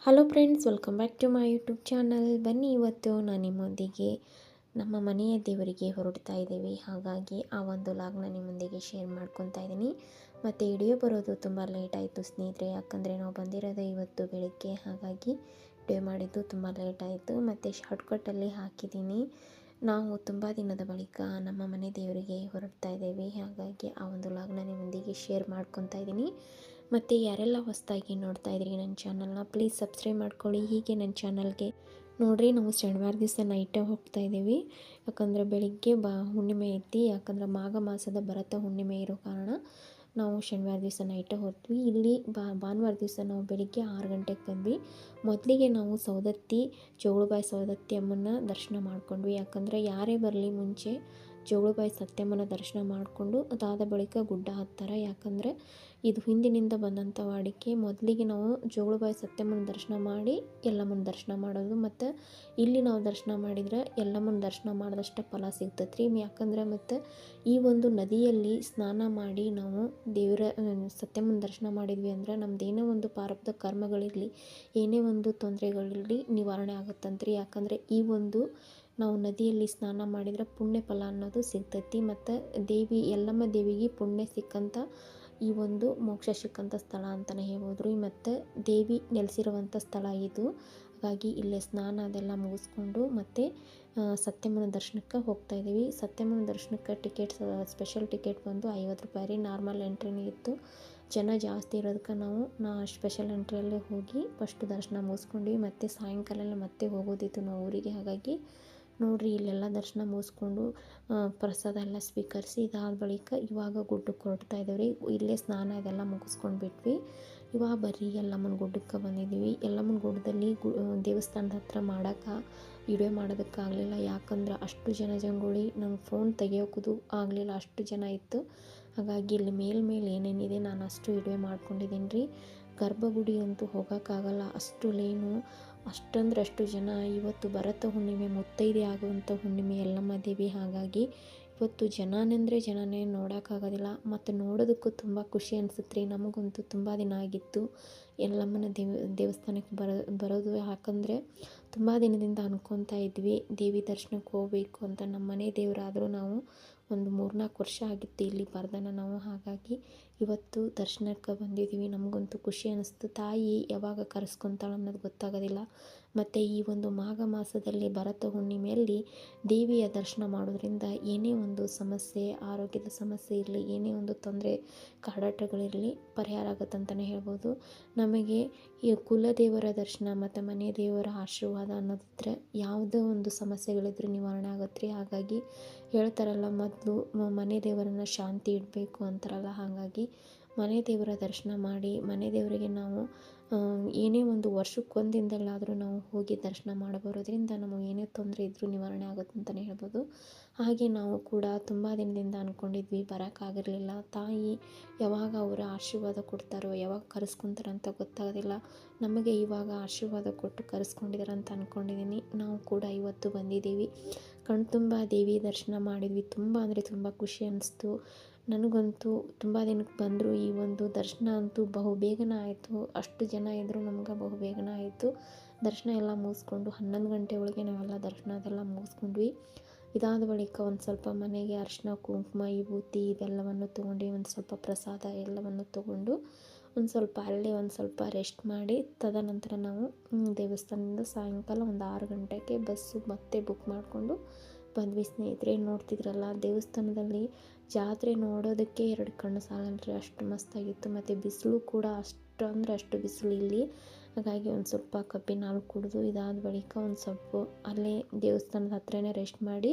Hello friends, welcome back to my YouTube channel. ಬನ್ನಿ, ಇವತ್ತು ನಾನು ನಿಮ್ಮೊಂದಿಗೆ ನಮ್ಮ ಮನೆಯ ದೇವರಿಗೆ ಹೊರಡ್ತಾ ಇದ್ದೀವಿ. ಹಾಗಾಗಿ ಆ ಒಂದು ಲಾಗ್ನ ನಿಮ್ಮೊಂದಿಗೆ ಶೇರ್ ಮಾಡ್ಕೊತಾ ಇದ್ದೀನಿ. ಮತ್ತು ವಿಡಿಯೋ ಬರೋದು ತುಂಬ ಲೇಟ್ ಆಯಿತು ಸ್ನೇಹಿತರೆ, ಯಾಕಂದರೆ ನಾವು ಬಂದಿರೋದು ಇವತ್ತು ಬೆಳಗ್ಗೆ. ಹಾಗಾಗಿ ವಿಡಿಯೋ ಮಾಡಿದ್ದು ತುಂಬ ಲೇಟ್ ಆಯಿತು. ಮತ್ತು ಶಾರ್ಟ್ಕಟ್ಟಲ್ಲಿ ಹಾಕಿದ್ದೀನಿ. ನಾವು ತುಂಬ ದಿನದ ಬಳಿಕ ನಮ್ಮ ಮನೆ ದೇವರಿಗೆ ಹೊರಡ್ತಾ ಇದ್ದೀವಿ. ಹಾಗಾಗಿ ಆ ಒಂದು ಲಾಗ್ನ ನಿಮ್ಮೊಂದಿಗೆ ಶೇರ್ ಮಾಡ್ಕೊತಾ ಇದ್ದೀನಿ. ಮತ್ತು ಯಾರೆಲ್ಲ ಹೊಸದಾಗಿ ನೋಡ್ತಾ ಇದ್ರಿ ನನ್ನ ಚಾನಲ್ನ, ಪ್ಲೀಸ್ ಸಬ್ಸ್ಕ್ರೈಬ್ ಮಾಡ್ಕೊಳ್ಳಿ. ಹೀಗೆ ನನ್ನ ಚಾನಲ್ಗೆ ನೋಡಿರಿ. ನಾವು ಶನಿವಾರ ದಿವಸ ನೈಟೇ ಹೋಗ್ತಾ ಇದ್ದೀವಿ, ಯಾಕಂದರೆ ಬೆಳಿಗ್ಗೆ ಹುಣ್ಣಿಮೆ ಐತಿ. ಯಾಕಂದರೆ ಮಾಘ ಮಾಸದ ಭರತ ಹುಣ್ಣಿಮೆ ಇರೋ ಕಾರಣ ನಾವು ಶನಿವಾರ ದಿವಸ ನೈಟೇ ಹೋದ್ವಿ. ಇಲ್ಲಿ ಭಾನುವಾರ ದಿವಸ ನಾವು ಬೆಳಿಗ್ಗೆ 6 ಗಂಟೆಗೆ ಬಂದ್ವಿ. ಮೊದಲಿಗೆ ನಾವು ಸೌದತ್ತಿ ಜೋಗುಳಬಾಯಿ ಸೌದತ್ತಿ ಅಮ್ಮನ ದರ್ಶನ ಮಾಡ್ಕೊಂಡ್ವಿ. ಯಾಕಂದರೆ ಯಾರೇ ಬರಲಿ ಮುಂಚೆ ಜೋಗುಳಬಾಯಿ ಸತ್ಯಮ್ಮನ ದರ್ಶನ ಮಾಡಿಕೊಂಡು ಅದಾದ ಬಳಿಕ ಗುಡ್ಡ ಹತ್ತಾರೆ. ಯಾಕಂದರೆ ಇದು ಹಿಂದಿನಿಂದ ಬಂದಂಥ ವಾಡಿಕೆ. ಮೊದಲಿಗೆ ನಾವು ಜೋಗುಳಬಾಯಿ ಸತ್ಯಮ್ಮನ ದರ್ಶನ ಮಾಡಿ ಎಲ್ಲಮ್ಮನ ದರ್ಶನ ಮಾಡೋದು. ಮತ್ತು ಇಲ್ಲಿ ನಾವು ದರ್ಶನ ಮಾಡಿದರೆ ಎಲ್ಲಮ್ಮನ ದರ್ಶನ ಮಾಡಿದಷ್ಟು ಫಲ ಸಿಗ್ತೈತೆ ರೀ. ಯಾಕಂದರೆ ಮತ್ತು ಈ ಒಂದು ನದಿಯಲ್ಲಿ ಸ್ನಾನ ಮಾಡಿ ನಾವು ದೇವರ ಸತ್ಯಮ್ಮನ ದರ್ಶನ ಮಾಡಿದ್ವಿ ಅಂದರೆ ನಮ್ಮದೇನೋ ಒಂದು ಪ್ರಾರಬ್ಧ ಕರ್ಮಗಳಿರಲಿ, ಏನೇ ಒಂದು ತೊಂದರೆಗಳಿರಲಿ ನಿವಾರಣೆ ಆಗುತ್ತಂತ್ರಿ. ಯಾಕಂದರೆ ಈ ಒಂದು ನಾವು ನದಿಯಲ್ಲಿ ಸ್ನಾನ ಮಾಡಿದರೆ ಪುಣ್ಯ ಫಲ ಅನ್ನೋದು ಸಿಗ್ತೈತಿ. ಮತ್ತು ಎಲ್ಲಮ್ಮ ದೇವಿಗೆ ಪುಣ್ಯ ಸಿಕ್ಕಂಥ ಈ ಒಂದು ಮೋಕ್ಷ ಸಿಕ್ಕಂಥ ಸ್ಥಳ ಅಂತಲೇ ಹೇಳ್ಬೋದು ರೀ. ಮತ್ತು ದೇವಿ ನೆಲೆಸಿರುವಂಥ ಸ್ಥಳ ಇದು. ಹಾಗಾಗಿ ಇಲ್ಲೇ ಸ್ನಾನ ಅದೆಲ್ಲ ಮುಗಿಸ್ಕೊಂಡು ಮತ್ತು ಸತ್ಯಮ್ಮನ ದರ್ಶನಕ್ಕೆ ಹೋಗ್ತಾ ಇದ್ದೀವಿ. ಸತ್ಯಮ್ಮನ ದರ್ಶನಕ್ಕೆ ಸ್ಪೆಷಲ್ ಟಿಕೆಟ್ ಬಂದು 50 ರೂಪಾಯಿ ರೀ. ನಾರ್ಮಲ್ ಎಂಟ್ರಿನೇ ಇತ್ತು. ಜನ ಜಾಸ್ತಿ ಇರೋದಕ್ಕೆ ನಾವು ಸ್ಪೆಷಲ್ ಎಂಟ್ರಿಯಲ್ಲೇ ಹೋಗಿ ಫಸ್ಟ್ ದರ್ಶನ ಮುಗಿಸ್ಕೊಂಡ್ವಿ. ಮತ್ತು ಸಾಯಂಕಾಲ ಮತ್ತೆ ಹೋಗೋದಿತ್ತು ನಾವು ಊರಿಗೆ. ಹಾಗಾಗಿ ನೋಡಿರಿ, ಇಲ್ಲೆಲ್ಲ ದರ್ಶನ ಮುಗಿಸ್ಕೊಂಡು ಪ್ರಸಾದ ಎಲ್ಲ ಸ್ವೀಕರಿಸಿ ಇದಾದ ಬಳಿಕ ಇವಾಗ ಗುಡ್ಡಕ್ಕೆ ಹೊರಡ್ತಾ ಇದ್ದೀವಿ. ಇಲ್ಲೇ ಸ್ನಾನ ಇದೆಲ್ಲ ಮುಗಿಸ್ಕೊಂಡು ಬಿಟ್ವಿ. ಇವಾಗ ಬರ್ರಿ ಎಲ್ಲಮ್ಮನ ಗುಡ್ಡಕ್ಕೆ ಬಂದಿದ್ದೀವಿ. ಎಲ್ಲಮ್ಮನ ಗುಡ್ಡದಲ್ಲಿ ದೇವಸ್ಥಾನದ ಹತ್ರ ವಿಡಿಯೋ ಮಾಡೋದಕ್ಕಾಗಲಿಲ್ಲ. ಯಾಕಂದ್ರೆ ಅಷ್ಟು ಜಂಗುಳಿ, ನಂಗೆ ಫೋನ್ ತೆಗಿಯೋಕ್ಕೂ ಆಗಲಿಲ್ಲ, ಅಷ್ಟು ಜನ ಇತ್ತು. ಹಾಗಾಗಿ ಇಲ್ಲಿ ಮೇಲೆ ಏನೇನಿದೆ ನಾನು ಅಷ್ಟು ವಿಡಿಯೋ ಮಾಡ್ಕೊಂಡಿದ್ದೀನಿ ರೀ. ಗರ್ಭಗುಡಿ ಅಂತೂ ಹೋಗೋಕ್ಕಾಗಲ್ಲ, ಅಷ್ಟು ಲೇನು, ಅಷ್ಟಂದ್ರೆ ಅಷ್ಟು ಜನ. ಇವತ್ತು ಭರತ ಹುಣ್ಣಿಮೆ, ಮುತ್ತೈದೆ ಆಗುವಂಥ ಹುಣ್ಣಿಮೆ ಎಲ್ಲಮ್ಮ ದೇವಿ. ಹಾಗಾಗಿ ಇವತ್ತು ಜನನೇ ನೋಡೋಕ್ಕಾಗೋದಿಲ್ಲ. ಮತ್ತು ನೋಡೋದಕ್ಕೂ ತುಂಬ ಖುಷಿ ಅನಿಸುತ್ತೆ ರೀ. ನಮಗಂತೂ ತುಂಬ ದಿನ ಆಗಿತ್ತು ಎಲ್ಲಮ್ಮನ ದೇವಸ್ಥಾನಕ್ಕೆ ಬರೋದು. ಯಾಕಂದರೆ ತುಂಬ ದಿನದಿಂದ ಅನ್ಕೊತಾ ಇದ್ವಿ ದೇವಿ ದರ್ಶನಕ್ಕೆ ಹೋಗಬೇಕು ಅಂತ. ನಮ್ಮ ಮನೆ ದೇವರಾದರೂ ನಾವು ಒಂದು 3-4 ವರ್ಷ ಆಗಿತ್ತು ಇಲ್ಲಿ ಬರ್ದನ ನಾವು. ಹಾಗಾಗಿ ಇವತ್ತು ದರ್ಶನಕ್ಕೆ ಬಂದಿದ್ದೀವಿ. ನಮಗಂತೂ ಖುಷಿ ಅನ್ನಿಸ್ತು. ತಾಯಿ ಯಾವಾಗ ಕರೆಸ್ಕೊತಾಳೆ ಅನ್ನೋದು ಗೊತ್ತಾಗೋದಿಲ್ಲ. ಮತ್ತು ಈ ಒಂದು ಮಾಘ ಮಾಸದಲ್ಲಿ ಭರತ ಹುಣ್ಣಿಮೆಯಲ್ಲಿ ದೇವಿಯ ದರ್ಶನ ಮಾಡೋದ್ರಿಂದ ಏನೇ ಒಂದು ಸಮಸ್ಯೆ, ಆರೋಗ್ಯದ ಸಮಸ್ಯೆ ಇರಲಿ, ಏನೇ ಒಂದು ತೊಂದರೆ ಕಾಡಾಟಗಳಿರಲಿ ಪರಿಹಾರ ಆಗುತ್ತಂತಲೇ ಹೇಳ್ಬೋದು. ನಮಗೆ ಈ ಕುಲದೇವರ ದರ್ಶನ ಮತ್ತು ಮನೆ ದೇವರ ಆಶೀರ್ವಾದ ಅನ್ನೋದಿದ್ರೆ ಯಾವುದೇ ಒಂದು ಸಮಸ್ಯೆಗಳಿದ್ರೂ ನಿವಾರಣೆ ಆಗುತ್ತೆ ರೀ. ಹಾಗಾಗಿ ಹೇಳ್ತಾರಲ್ಲ, ಮೊದಲು ಮನೆ ದೇವರನ್ನು ಶಾಂತಿ ಇಡಬೇಕು ಅಂತಾರಲ್ಲ. ಹಾಗಾಗಿ ಮನೆ ದೇವರ ದರ್ಶನ ಮಾಡಿ ಮನೆ ದೇವರಿಗೆ ನಾವು ಏನೇ ಒಂದು ವರ್ಷಕ್ಕೊಂದಿಂದಲಾದರೂ ನಾವು ಹೋಗಿ ದರ್ಶನ ಮಾಡಬರೋದ್ರಿಂದ ನಮಗೆ ಏನೇ ತೊಂದರೆ ಇದ್ದರೂ ನಿವಾರಣೆ ಆಗುತ್ತೆ ಅಂತಲೇ ಹೇಳ್ಬೋದು. ಹಾಗೆ ನಾವು ಕೂಡ ತುಂಬ ದಿನದಿಂದ ಅಂದ್ಕೊಂಡಿದ್ವಿ, ಬರೋಕ್ಕಾಗಿರಲಿಲ್ಲ. ತಾಯಿ ಯಾವಾಗ ಅವರ ಆಶೀರ್ವಾದ ಕೊಡ್ತಾರೋ, ಯಾವಾಗ ಕರೆಸ್ಕೊತಾರೋ ಅಂತ ಗೊತ್ತಾಗೋದಿಲ್ಲ. ನಮಗೆ ಇವಾಗ ಆಶೀರ್ವಾದ ಕೊಟ್ಟು ಕರೆಸ್ಕೊಂಡಿದ್ದಾರೆ ಅಂತ ಅಂದ್ಕೊಂಡಿದ್ದೀನಿ. ನಾವು ಕೂಡ ಇವತ್ತು ಬಂದಿದ್ದೀವಿ. ಕಣ್ತುಂಬ ದೇವಿ ದರ್ಶನ ಮಾಡಿದ್ವಿ. ತುಂಬ ಅಂದರೆ ತುಂಬ ಖುಷಿ ಅನ್ನಿಸ್ತು. ನನಗಂತೂ ತುಂಬ ದಿನಕ್ಕೆ ಬಂದರೂ ಈ ಒಂದು ದರ್ಶನ ಅಂತೂ ಬಹು ಬೇಗನೆ ಆಯಿತು. ಅಷ್ಟು ಜನ ಇದ್ದರೂ ನಮ್ಗೆ ಬಹು ಬೇಗನೆ ಆಯಿತು. ದರ್ಶನ ಎಲ್ಲ ಮುಗಿಸ್ಕೊಂಡು 11 ಗಂಟೆ ಒಳಗೆ ನಾವೆಲ್ಲ ದರ್ಶನ ಅದೆಲ್ಲ ಮುಗಿಸ್ಕೊಂಡ್ವಿ. ಇದಾದ ಬಳಿಕ ಒಂದು ಸ್ವಲ್ಪ ಮನೆಗೆ ಅರಿಶಿನ, ಕುಂಕುಮ, ವಿಭೂತಿ ಇದೆಲ್ಲವನ್ನು ತೊಗೊಂಡು ಒಂದು ಸ್ವಲ್ಪ ಪ್ರಸಾದ ಎಲ್ಲವನ್ನು ತೊಗೊಂಡು ಒಂದು ಸ್ವಲ್ಪ ಅಲ್ಲೇ ಒಂದು ಸ್ವಲ್ಪ ರೆಸ್ಟ್ ಮಾಡಿ ತದನಂತರ ನಾವು ದೇವಸ್ಥಾನದಿಂದ ಸಾಯಂಕಾಲ ಒಂದು 6 ಗಂಟೆಗೆ ಬಸ್ಸು ಮತ್ತೆ ಬುಕ್ ಮಾಡಿಕೊಂಡು ಬಂದ್ವಿ ಸ್ನೇಹಿತರೆ. ನೋಡ್ತಿದ್ರಲ್ಲ, ದೇವಸ್ಥಾನದಲ್ಲಿ ಜಾತ್ರೆ ನೋಡೋದಕ್ಕೆ 2 ಕಣ್ಣು ಸಾಲಲ್ರಿ, ಅಷ್ಟು ಮಸ್ತಾಗಿತ್ತು. ಮತ್ತು ಬಿಸಿಲು ಕೂಡ ಅಷ್ಟು ಅಂದರೆ ಅಷ್ಟು ಬಿಸಿಲು ಇಲ್ಲಿ. ಹಾಗಾಗಿ ಒಂದು ಸ್ವಲ್ಪ ಕಬ್ಬಿನ ಹಾಲು ಕುಡಿದು ಇದಾದ ಬಳಿಕ ಒಂದು ಸ್ವಲ್ಪ ಅಲ್ಲೇ ದೇವಸ್ಥಾನದ ಹತ್ರನೇ ರೆಸ್ಟ್ ಮಾಡಿ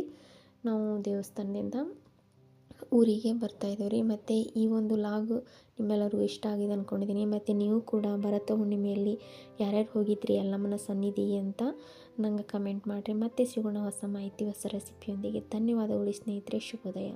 ನಾವು ದೇವಸ್ಥಾನದಿಂದ ಊರಿಗೆ ಬರ್ತಾಯಿದ್ದೀವಿ ರೀ. ಮತ್ತು ಈ ಒಂದು ಲಾಗು ನಿಮ್ಮೆಲ್ಲರಿಗೂ ಇಷ್ಟ ಆಗಿದೆ ಅಂದ್ಕೊಂಡಿದ್ದೀನಿ. ಮತ್ತು ನೀವು ಕೂಡ ಭರತ ಹುಣ್ಣಿಮೆಯಲ್ಲಿ ಯಾರ್ಯಾರು ಹೋಗಿದ್ರಿ ಎಲ್ಲಮ್ಮನ ಸನ್ನಿಧಿಗೆ ಅಂತ ನಂಗೆ ಕಮೆಂಟ್ ಮಾಡಿರಿ. ಮತ್ತೆ ಸಿಗೋಣ ಹೊಸ ಮಾಹಿತಿ, ಹೊಸ ರೆಸಿಪಿಯೊಂದಿಗೆ. ಧನ್ಯವಾದಗಳು ಸ್ನೇಹಿತರೆ. ಶುಭೋದಯ.